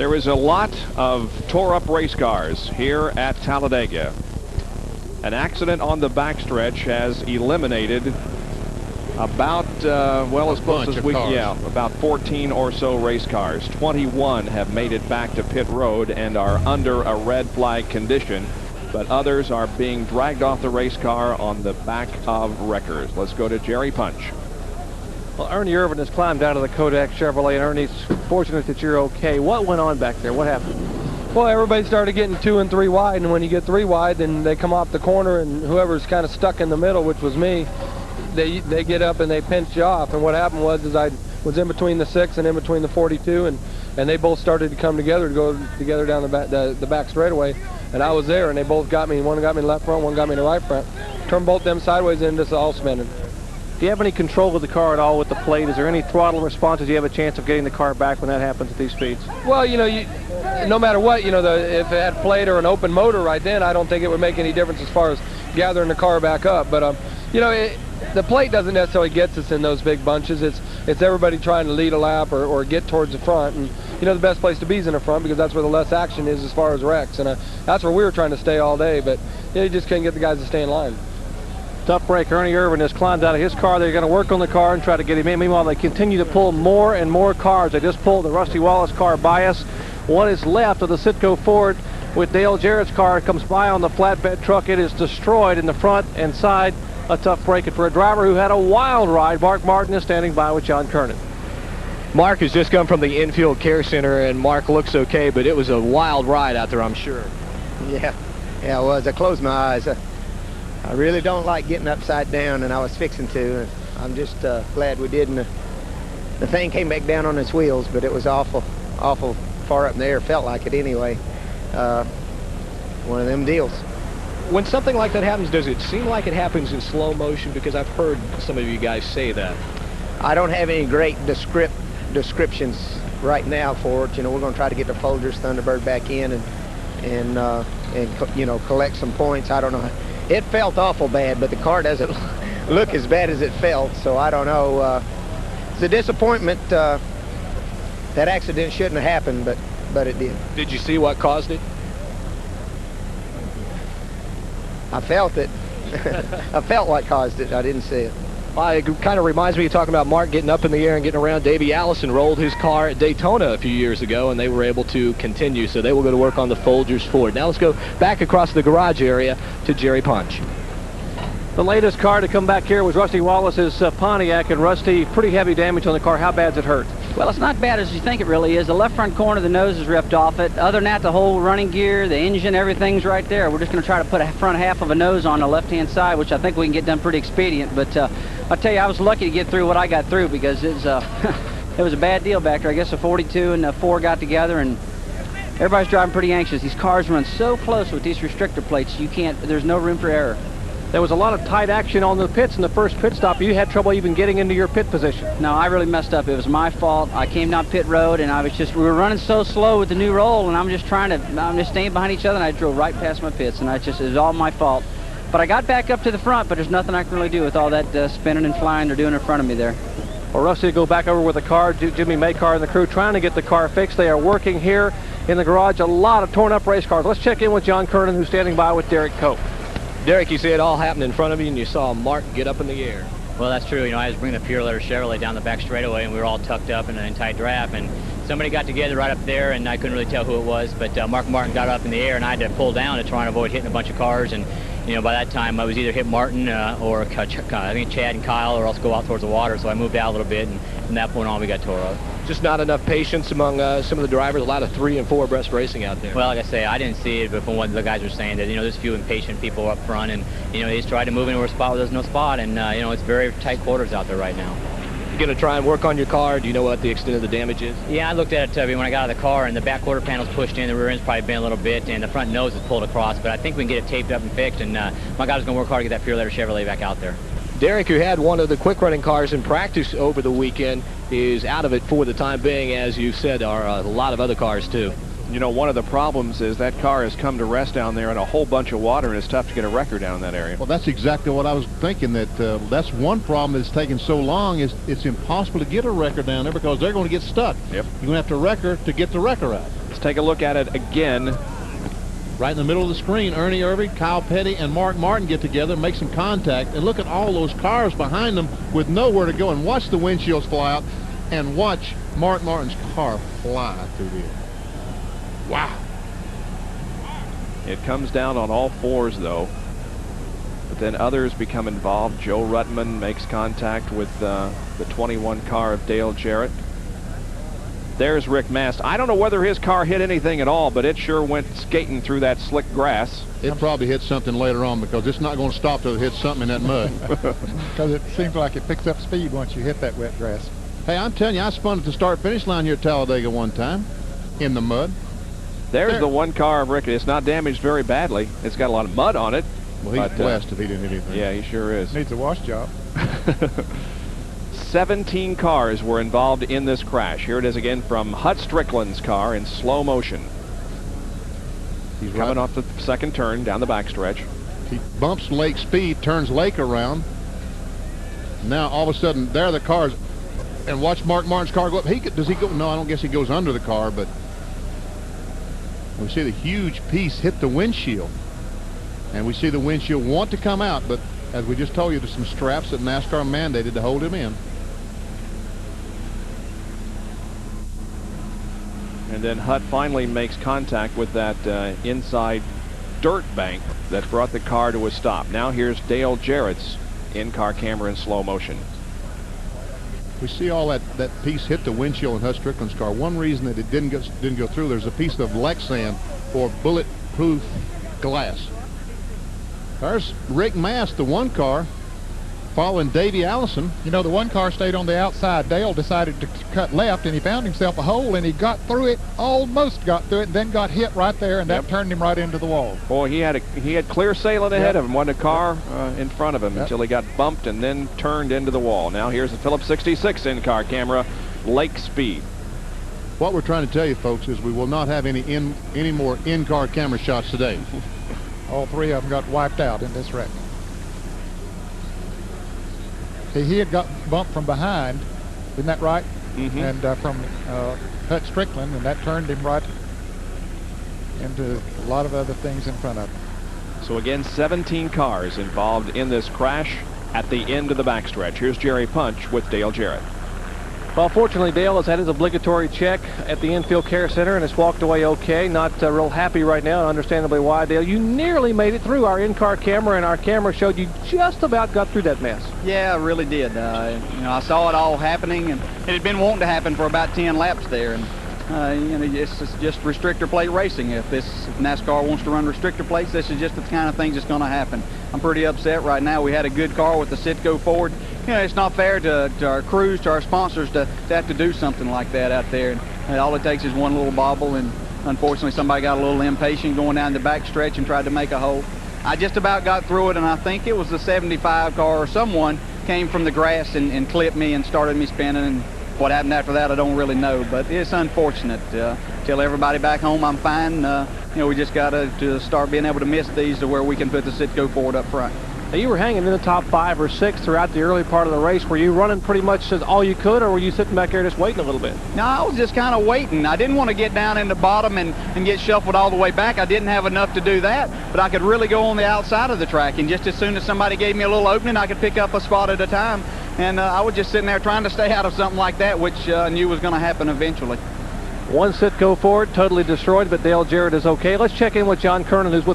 There is a lot of tore-up race cars here at Talladega. An accident on the backstretch has eliminated about, well, as close as we can, yeah, about 14 or so race cars. 21 have made it back to pit road and are under a red flag condition, but others are being dragged off the race car on the back of wreckers. Let's go to Jerry Punch. Well, Ernie Irvin has climbed out of the Kodak Chevrolet, and Ernie's fortunate that you're okay. What went on back there? What happened? Well, everybody started getting 2 and 3 wide, and when you get 3 wide, then they come off the corner, and whoever's kind of stuck in the middle, which was me, they get up and they pinch you off. And what happened was I was in between the 6 and in between the 42, and they both started to come together to go together down the back straightaway, and I was there, and they both got me. One got me in the left front, one got me in the right front. Turned both them sideways, and just all spinning. Do you have any control of the car at all with the plate? Is there any throttle response? Do you have a chance of getting the car back when that happens at these speeds? Well, you know, no matter what, you know, if it had plate or an open motor right then, I don't think it would make any difference as far as gathering the car back up. But, you know, the plate doesn't necessarily get us in those big bunches. It's everybody trying to lead a lap or get towards the front. And, you know, the best place to be is in the front because that's where the less action is as far as wrecks. And that's where we were trying to stay all day. But you just couldn't get the guys to stay in line. Tough break. Ernie Irvin has climbed out of his car. They're going to work on the car and try to get him in. Meanwhile, they continue to pull more and more cars. They just pulled the Rusty Wallace car by us. What is left of the Citgo Ford with Dale Jarrett's car comes by on the flatbed truck. It is destroyed in the front and side. A tough break. And for a driver who had a wild ride, Mark Martin is standing by with John Kernan. Mark has just come from the infield care center, and Mark looks okay, but it was a wild ride out there, I'm sure. Yeah, it was. I closed my eyes. I really don't like getting upside down, and I was fixing to. I'm just glad we didn't. The thing came back down on its wheels, but it was awful far up in the air. Felt like it anyway. One of them deals. When something like that happens, does it seem like it happens in slow motion? Because I've heard some of you guys say that. I don't have any great descriptions right now for it. You know, we're going to try to get the Folgers Thunderbird back in and you know, collect some points. I don't know. It felt awful bad, but the car doesn't look as bad as it felt, so I don't know. It's a disappointment. That accident shouldn't have happened, but it did. Did you see what caused it? I felt it. I felt what caused it. I didn't see it. Well, it kind of reminds me of talking about Mark getting up in the air and getting around. Davey Allison rolled his car at Daytona a few years ago, and they were able to continue. So they will go to work on the Folgers Ford. Now let's go back across the garage area to Jerry Punch. The latest car to come back here was Rusty Wallace's Pontiac, and Rusty, pretty heavy damage on the car. How bad's it hurt? Well, it's not bad as you think it really is. The left front corner, the nose is ripped off it. Other than that, the whole running gear, the engine, everything's right there. We're just going to try to put a front half of a nose on the left-hand side, which I think we can get done pretty expedient. But I'll tell you, I was lucky to get through what I got through because it was a bad deal back there. I guess the 42 and the 4 got together, and everybody's driving pretty anxious. These cars run so close with these restrictor plates, there's no room for error. There was a lot of tight action on the pits in the first pit stop. You had trouble even getting into your pit position. No, I really messed up. It was my fault. I came down pit road, and we were running so slow with the new roll, and I'm just staying behind each other, and I drove right past my pits, and it was all my fault. But I got back up to the front, but there's nothing I can really do with all that spinning and flying they're doing in front of me there. Well, Rusty to go back over with the car, Jimmy Maycar and the crew trying to get the car fixed. They are working here in the garage. A lot of torn up race cars. Let's check in with John Kernan, who's standing by with Derek Cope. Derek, you see it all happen in front of you, and you saw Mark get up in the air. Well, that's true. You know, I was bringing the Pure Letter Chevrolet down the back straightaway, and we were all tucked up in a tight draft, and somebody got together right up there, and I couldn't really tell who it was, but Mark Martin got up in the air, and I had to pull down to try and avoid hitting a bunch of cars, and you know, by that time I was either hit Martin or I think Chad and Kyle, or else go out towards the water, so I moved out a little bit, and from that point on we got tore up. Just not enough patience among some of the drivers. A lot of 3 and 4 breast racing out there. Well, like I say, I didn't see it, but from what the guys were saying, that, you know, there's a few impatient people up front, and, you know, they just tried to move into a spot where there's no spot, and, you know, it's very tight quarters out there right now. You're going to try and work on your car. Do you know what the extent of the damage is? Yeah, I looked at it when I got out of the car, and the back quarter panel's pushed in, the rear end's probably bent a little bit, and the front nose is pulled across, but I think we can get it taped up and fixed, and my guy's going to work hard to get that Pure Letter Chevrolet back out there. Derek, who had one of the quick running cars in practice over the weekend, is out of it for the time being. As you said, are a lot of other cars too. You know, one of the problems is that car has come to rest down there in a whole bunch of water, and it's tough to get a wrecker down in that area. Well, that's exactly what I was thinking, that that's one problem that's taking so long, is it's impossible to get a wrecker down there because they're going to get stuck. Yep. You're going to have to wrecker to get the wrecker out. take a look at it again. Right in the middle of the screen, Ernie Irving, Kyle Petty, and Mark Martin get together, make some contact, and look at all those cars behind them with nowhere to go, and watch the windshields fly out, and watch Mark Martin's car fly through the air. Wow. It comes down on all fours, though. But then others become involved. Joe Ruttman makes contact with the 21 car of Dale Jarrett. There's Rick Mast. I don't know whether his car hit anything at all, but it sure went skating through that slick grass. It probably hit something later on, because it's not going to stop till it hits something in that mud. Because it seems like it picks up speed once you hit that wet grass. Hey, I'm telling you, I spun at the start-finish line here at Talladega one time in the mud. There's the one car of Rick. It's not damaged very badly. It's got a lot of mud on it. Well, he's blessed if he didn't hit anything. Yeah, he sure is. Needs a wash job. 17 cars were involved in this crash. Here it is again from Hut Strickland's car in slow motion. He's coming off the second turn down the backstretch. He bumps Lake speed, turns Lake around. Now all of a sudden there are the cars, and watch Mark Martin's car go up. Does he go? No, I don't guess he goes under the car, but we see the huge piece hit the windshield, and we see the windshield want to come out, but as we just told you, there's some straps that NASCAR mandated to hold him in. And then Hutt finally makes contact with that inside dirt bank that brought the car to a stop. Now here's Dale Jarrett's in-car camera in slow motion. We see all that piece hit the windshield in Hut Strickland's car. One reason that it didn't go through, there's a piece of Lexan or bulletproof glass. There's Rick Mast, the one car, following Davey Allison. You know, the one car stayed on the outside. Dale decided to cut left, and he found himself a hole, and he got through it, almost got through it, and then got hit right there, and that turned him right into the wall. Boy, he had clear sailing ahead of him, wasn't a car in front of him until he got bumped and then turned into the wall. Now here's the Phillips 66 in-car camera, Lake speed. What we're trying to tell you, folks, is we will not have any more in-car camera shots today. All three of them got wiped out in this wreck. He had got bumped from behind, isn't that right? Mm-hmm. And from Hut Strickland, and that turned him right into a lot of other things in front of him. So again, 17 cars involved in this crash at the end of the backstretch. Here's Jerry Punch with Dale Jarrett. Well, fortunately, Dale has had his obligatory check at the infield care center and has walked away okay. Not real happy right now, and understandably why. Dale, you nearly made it through our in-car camera, and our camera showed you just about got through that mess. Yeah, I really did. I saw it all happening, and it had been wanting to happen for about 10 laps there. And it's just restrictor plate racing. If NASCAR wants to run restrictor plates, this is just the kind of thing that's going to happen. I'm pretty upset right now. We had a good car with the Citgo Ford. It's not fair to our crews, to our sponsors, to have to do something like that out there. And all it takes is one little bobble, and unfortunately somebody got a little impatient going down the back stretch and tried to make a hole. I just about got through it, and I think it was the 75 car or someone came from the grass and clipped me and started me spinning. And what happened after that, I don't really know, but it's unfortunate. Tell everybody back home I'm fine. We just got to start being able to miss these to where we can put the Citgo Ford up front. Now, you were hanging in the top 5 or 6 throughout the early part of the race. Were you running pretty much all you could, or were you sitting back there just waiting a little bit? No, I was just kind of waiting. I didn't want to get down in the bottom and get shuffled all the way back. I didn't have enough to do that, but I could really go on the outside of the track, and just as soon as somebody gave me a little opening, I could pick up a spot at a time. And I was just sitting there trying to stay out of something like that, which I knew was going to happen eventually. One Citgo Ford totally destroyed, but Dale Jarrett is okay. Let's check in with John Kernan, who's with